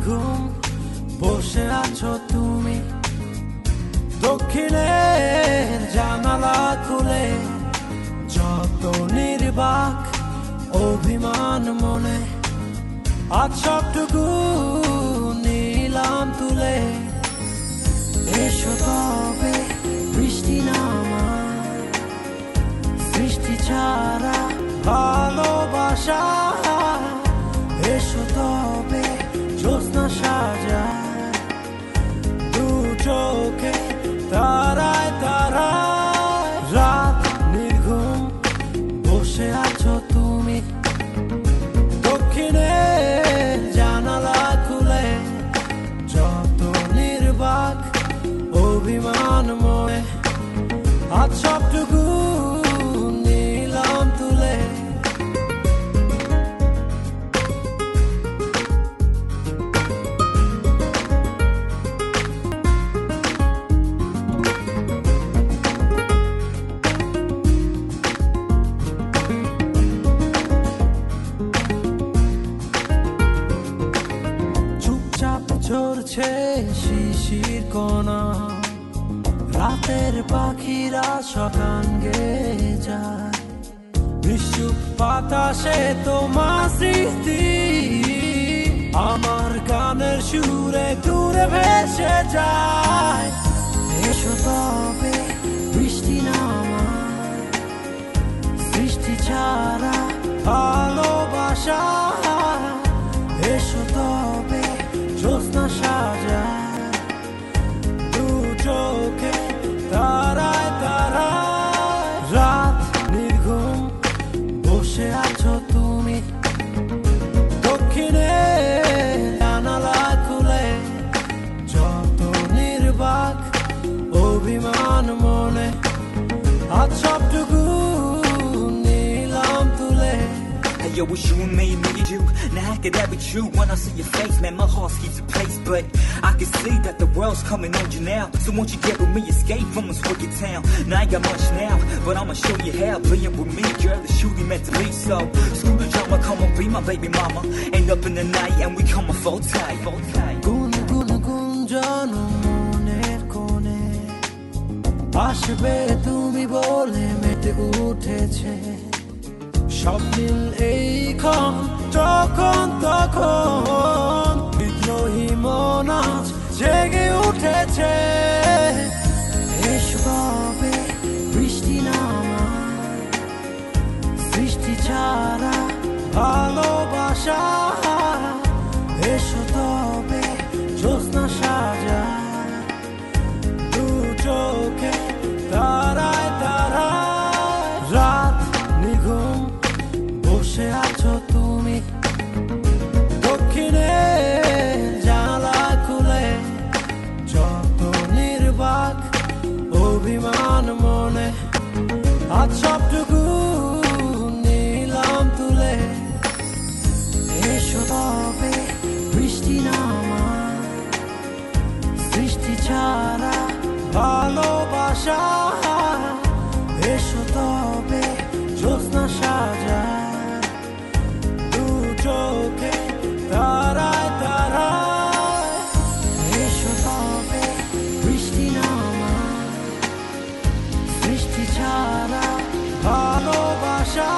নির্ঘুম বসে আছো তুমি, দক্ষিণের জানালা খুলে যত নির্বাক অভিমান মনে, আজ সবটুকু নিলাম তুলে। এসো তবে বৃষ্টি নামায়, সৃষ্টি ছাড়া ভালোবাসা। এসো তবে জ্যোৎস্না সাজায়, দু চোখে তারায় তারায়। রাত নির্ঘুম বসে আছো তুমি, দক্ষিণে জানালা খুলে যত নির্বাক অভিমান মনে, আজ সবটুকু নিলাম তুলে। চুপচাপ ঝরছে শিশির কণা, রাতের পাখিরা সকান গেয়ে যায়। নিশ্চুপ বাতাসে তোমার স্মৃতি আমার গানের সুরে দূরে ভেসে যায়। এসো তবে বৃষ্টি নামায়, সৃষ্টি ছাড়া ভালোবাসা। এসো তবে জ্যোৎস্না সাজায়, দু চোখে তারায় তারায়। রাত নির্ঘুম বসে আছো তুমি, দক্ষিণে জানালা খুলে যত নির্বাক অভিমান মনে, আজ সবটুকু নিলাম তুলে। Hey yo, it's you and me and you. Now how could that be true? When I see your face, man, my heart skips a pace. But I can see that the world's coming on you now. So won't you get with me, escape from this wicked town? Now I ain't got much now, but I'ma show you how. Playing with me, girl, it's truly meant to be. So screw the drama, come on, be my baby mama. End up in the night and we come a full tight, full tight. গুন গুন গুঞ্জন মনের কোণে, আসবে তুমি বলে মেতে উঠেছে স্বপ্নিল এই ক্ষণ। যখন তখন বিদ্রোহী মন আজ জেগে উঠেছে। এসো তবে বৃষ্টি নামায়, সৃষ্টি ছাড়া ভালোবাসা। এসো তবে জ্যোৎস্না সাজায়, দু চোখে তারায় তারায়। রাত নির্ঘুম বসে আছো তুমি, দক্ষিণে জানালা খুলে যত নির্বাক অভিমান মনে, আজ সবটুকু নিলাম তুলে। এসো তবে বৃষ্টি নামায়, সৃষ্টি ছাড়া ভালোবাসা। এসো তবে জ্যোৎস্না সাজায়, দু চোখে তারায় তারায়। এসো তবে বৃষ্টি নামায়, সৃষ্টি ছাড়া ভালোবাসা।